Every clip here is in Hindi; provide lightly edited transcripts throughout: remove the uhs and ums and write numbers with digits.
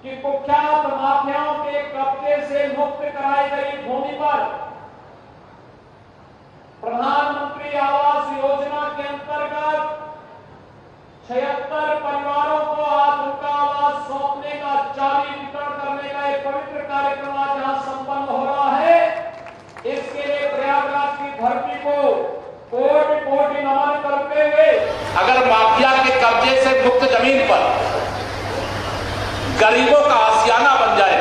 कि कुख्यात माफियाओं के कब्जे से मुक्त कराई गई भूमि पर प्रधानमंत्री आवास योजना के अंतर्गत 76 परिवारों को आज उनका आवास सौंपने का चाबी वितरण करने का एक पवित्र कार्यक्रम आज यहां संपन्न हो रहा है। इसके लिए प्रयागराज की धरती को कोटि कोटि नमन करते हुए, अगर माफिया के कब्जे से मुक्त जमीन पर गरीबों का आशियाना बन जाए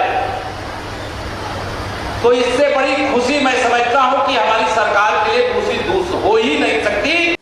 तो इससे बड़ी खुशी मैं समझता हूं कि हमारी सरकार के लिए दूसरी हो ही नहीं सकती।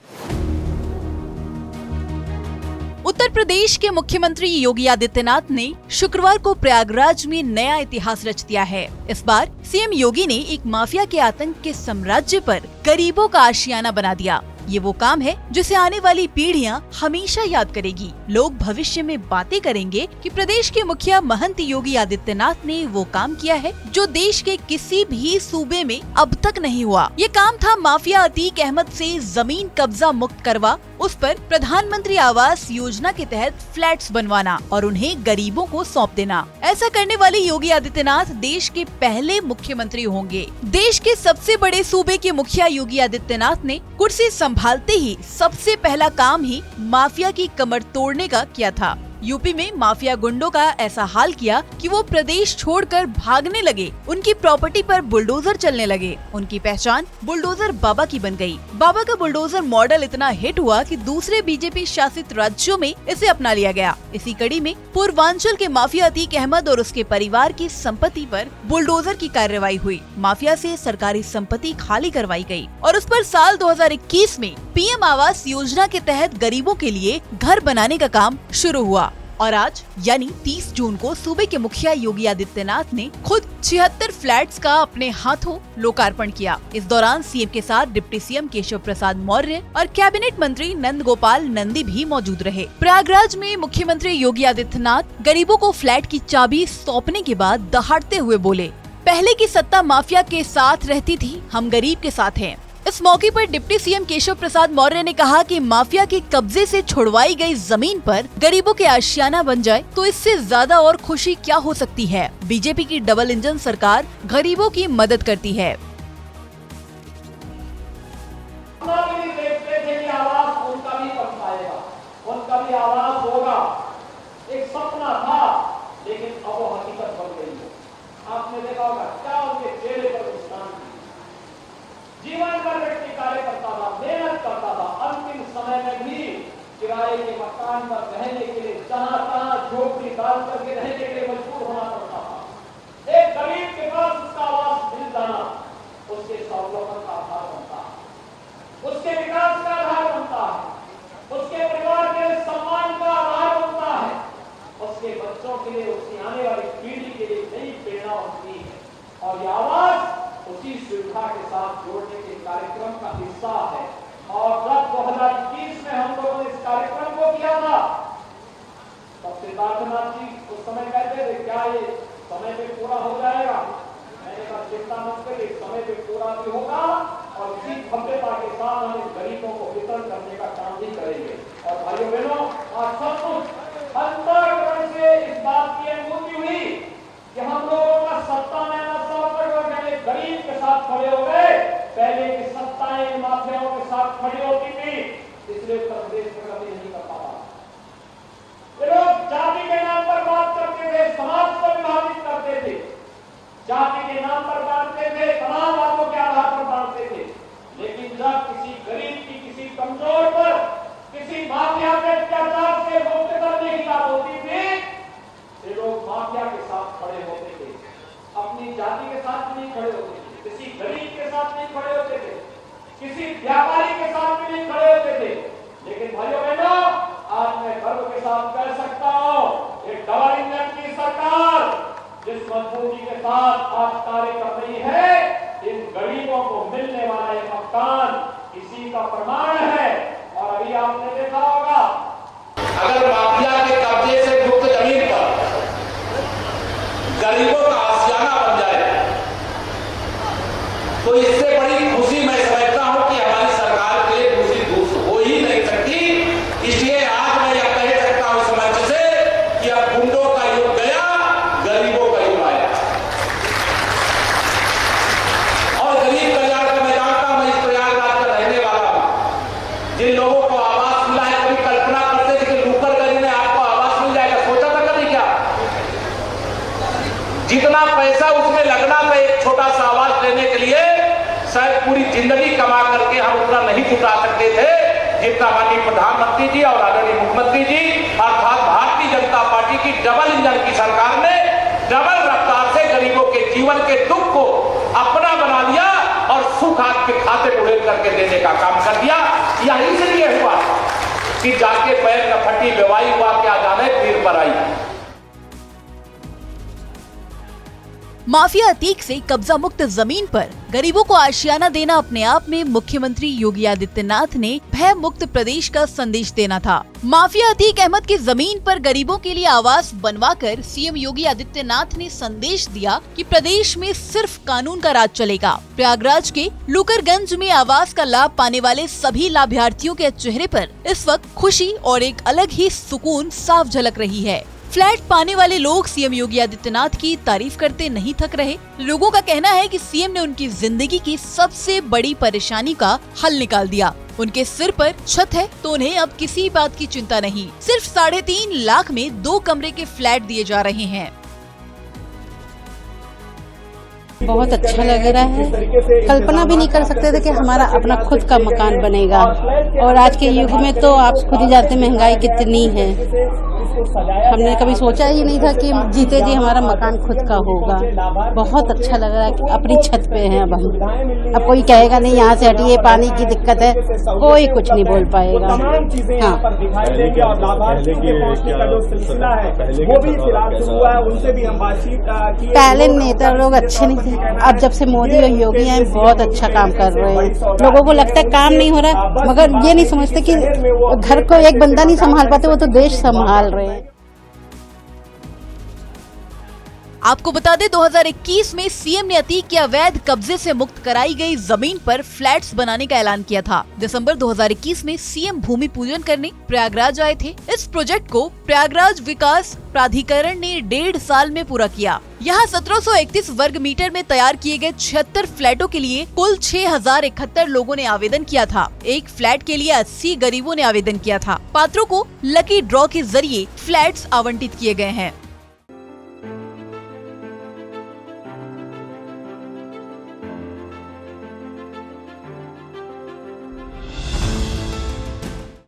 उत्तर प्रदेश के मुख्यमंत्री योगी आदित्यनाथ ने शुक्रवार को प्रयागराज में नया इतिहास रच दिया है। इस बार सीएम योगी ने एक माफिया के आतंक के साम्राज्य पर गरीबों का आशियाना बना दिया। ये वो काम है जिसे आने वाली पीढ़ियां हमेशा याद करेगी। लोग भविष्य में बातें करेंगे कि प्रदेश के मुखिया महंत योगी आदित्यनाथ ने वो काम किया है जो देश के किसी भी सूबे में अब तक नहीं हुआ। ये काम था माफिया अतीक अहमद से जमीन कब्जा मुक्त करवा, उस पर प्रधानमंत्री आवास योजना के तहत फ्लैट्स बनवाना और उन्हें गरीबों को सौंप देना। ऐसा करने वाले योगी आदित्यनाथ देश के पहले मुख्यमंत्री होंगे। देश के सबसे बड़े सूबे के मुखिया योगी आदित्यनाथ ने कुर्सी संभालते ही सबसे पहला काम ही माफिया की कमर तोड़ने का किया था। यूपी में माफिया गुंडों का ऐसा हाल किया कि वो प्रदेश छोड़कर भागने लगे। उनकी प्रॉपर्टी पर बुलडोजर चलने लगे। उनकी पहचान बुलडोजर बाबा की बन गई। बाबा का बुलडोजर मॉडल इतना हिट हुआ कि दूसरे बीजेपी शासित राज्यों में इसे अपना लिया गया। इसी कड़ी में पूर्वांचल के माफिया अतीक अहमद और उसके परिवार की संपत्ति पर बुलडोजर की कार्रवाई हुई। माफिया से सरकारी संपत्ति खाली करवाई गई और उस पर साल 2021 में पीएम आवास योजना के तहत गरीबों के लिए घर बनाने का काम शुरू हुआ। और आज यानी 30 जून को सूबे के मुखिया योगी आदित्यनाथ ने खुद 76 फ्लैट्स का अपने हाथों लोकार्पण किया। इस दौरान सीएम के साथ डिप्टी सीएम केशव प्रसाद मौर्य और कैबिनेट मंत्री नंद गोपाल नंदी भी मौजूद रहे। प्रयागराज में मुख्यमंत्री योगी आदित्यनाथ गरीबों को फ्लैट की चाबी सौंपने के बाद दहाड़ते हुए बोले, पहले की सत्ता माफिया के साथ रहती थी, हम गरीब के साथ हैं। इस मौके पर डिप्टी सीएम केशव प्रसाद मौर्य ने कहा कि माफिया के कब्जे से छुड़वाई गई जमीन पर गरीबों के आशियाना बन जाए तो इससे ज्यादा और खुशी क्या हो सकती है। बीजेपी की डबल इंजन सरकार गरीबों की मदद करती है। उनका भी आवास होगा, एक सपना था लेकिन अब वो हकीकत बन गई है। आपने देखा होगा क्या उनके चेहरे पर मुस्कान थी। जीवन भर व्यक्ति कार्य करता था, मेहनत करता था, अंतिम समय में भी किराए के मकान पर रहने के लिए जहां तहां झोपड़ी डाल करके रहने के लिए मजबूर होना पड़ता था। एक गरीब के पास उसका आवास मिल जाना उसके स्वावलंबन का आधार बनता है, उसके विकास का आधार बनता है, उसके परिवार के सम्मान का आधार बनता है, उसके बच्चों के लिए, उसकी आने वाली पीढ़ी के लिए नई प्रेरणा होती है। और यह आवास उसी सुविधा के साथ जोड़ने के कार्यक्रम का हिस्सा है। और जब 2021 में हम लोगों ने इस कार्यक्रम को किया था तब सिद्धार्थनाथ जी उस समय कहते थे क्या ये समय पे पूरा हो जाएगा? मैंने कहा चिंता मत करिए, समय पे पूरा भी होगा और इसी भव्यता के साथ हम इस गरीबों को वितरण करने का काम भी करेंगे। और भाइयों बहनों, आज सब कुछ अंतर्करण से इस बात की अनुभूति हुई कि हम लोगों का सत्ता में गरीब के साथ खड़े हो गए। पहले की सत्ताएं माफियाओं के साथ खड़ी होती थी, इसलिए उत्तर प्रदेश में कभी नहीं कर पाता। ये लोग जाति के नाम पर बात करते थे, समाज को विभाजित करते थे, जाति के नाम पर बांटते थे, तमाम बातों के आधार पर बांटते थे। लेकिन जब किसी गरीब की, किसी कमजोर पर, किसी माफिया के अत्याचार से मुक्त करने की बात होती थी, ये लोग माफिया के साथ खड़े होते थे, अपनी जाति के साथ भी नहीं खड़े होते थे, किसी गरीब के साथ नहीं खड़े होते थे, किसी व्यापारी के साथ भी नहीं खड़े होते थे। लेकिन भाइयों बहनों, आज मैं गर्व के साथ कह सकता हूं, एक डबल इंजन की सरकार जिस मजबूती के साथ आज कार्य कर रही है, इन गरीबों को मिलने वाला ये मकान इसी का प्रमाण है। और अभी आपने देखा होगा, अगर माफिया के कब्जे से मुक्त जमीन पर गरीबों का आशियाना बन जाए तो इससे बड़ी खुशी मैं समझता हूं कि हमारी सरकार के लिए दूसरी हो ही नहीं सकती। इसलिए आज मैं यह कह सकता हूं इस मंच से कि अब गुंडों का युग गया जितना पैसा उसमें लगना था एक छोटा सा आवास लेने के लिए, शायद पूरी जिंदगी कमा करके हम उतना नहीं जुटा सकते थे जितना माननीय प्रधानमंत्री जी और आदरणीय मुख्यमंत्री जी अर्थात भारतीय जनता पार्टी की डबल इंजन की सरकार ने डबल रफ्तार से गरीबों के जीवन के दुख को अपना बना लिया और सुख आपके खाते में उड़ेल करके देने का काम कर दिया। यही इसलिए हुआ कि जाके पैर न फटी बेवाई हुआ, क्या जाने पीर पर आई। माफिया अतीक से कब्जा मुक्त जमीन पर गरीबों को आशियाना देना अपने आप में मुख्यमंत्री योगी आदित्यनाथ ने भय मुक्त प्रदेश का संदेश देना था। माफिया अतीक अहमद की जमीन पर गरीबों के लिए आवास बनवाकर सीएम योगी आदित्यनाथ ने संदेश दिया कि प्रदेश में सिर्फ कानून का राज चलेगा। प्रयागराज के लुकरगंज में आवास का लाभ पाने वाले सभी लाभार्थियों के चेहरे पर इस वक्त खुशी और एक अलग ही सुकून साफ झलक रही है। फ्लैट पाने वाले लोग सीएम योगी आदित्यनाथ की तारीफ करते नहीं थक रहे। लोगों का कहना है कि सीएम ने उनकी जिंदगी की सबसे बड़ी परेशानी का हल निकाल दिया। उनके सिर पर छत है तो उन्हें अब किसी बात की चिंता नहीं। सिर्फ 3.5 लाख में 2 कमरे के फ्लैट दिए जा रहे हैं। बहुत अच्छा लग रहा है। कल्पना भी नहीं कर सकते थे कि हमारा अपना खुद का मकान बनेगा। और आज के युग में तो आप खुद ही जानते महंगाई कितनी है। हमने कभी सोचा ही नहीं था कि जीते जी हमारा मकान खुद का होगा। बहुत अच्छा लग रहा है कि अपनी छत पे हैं अब हम। अब कोई कहेगा नहीं यहाँ से हटिए, पानी की दिक्कत है, कोई कुछ नहीं बोल पाएगा। हाँ, पहले नेता लोग अच्छे नहीं थे, अब जब से मोदी और योगी आए बहुत अच्छा काम कर रहे हैं। लोगों को लगता है काम नहीं हो रहा, मगर ये नहीं समझते कि घर को एक बंदा नहीं संभाल पाते, वो तो देश संभाल रहे हैं। आपको बता दें 2021 में सीएम ने अतीक के अवैध कब्जे से मुक्त कराई गई जमीन पर फ्लैट्स बनाने का ऐलान किया था। दिसंबर 2021 में सीएम भूमि पूजन करने प्रयागराज आए थे। इस प्रोजेक्ट को प्रयागराज विकास प्राधिकरण ने 1.5 साल में पूरा किया। यहाँ 1731 वर्ग मीटर में तैयार किए गए 76 फ्लैटों के लिए कुल 6071 लोगों ने आवेदन किया था। एक फ्लैट के लिए 80 गरीबों ने आवेदन किया था। पात्रों को लकी ड्रॉ के जरिए फ्लैट्स आवंटित किए गए हैं।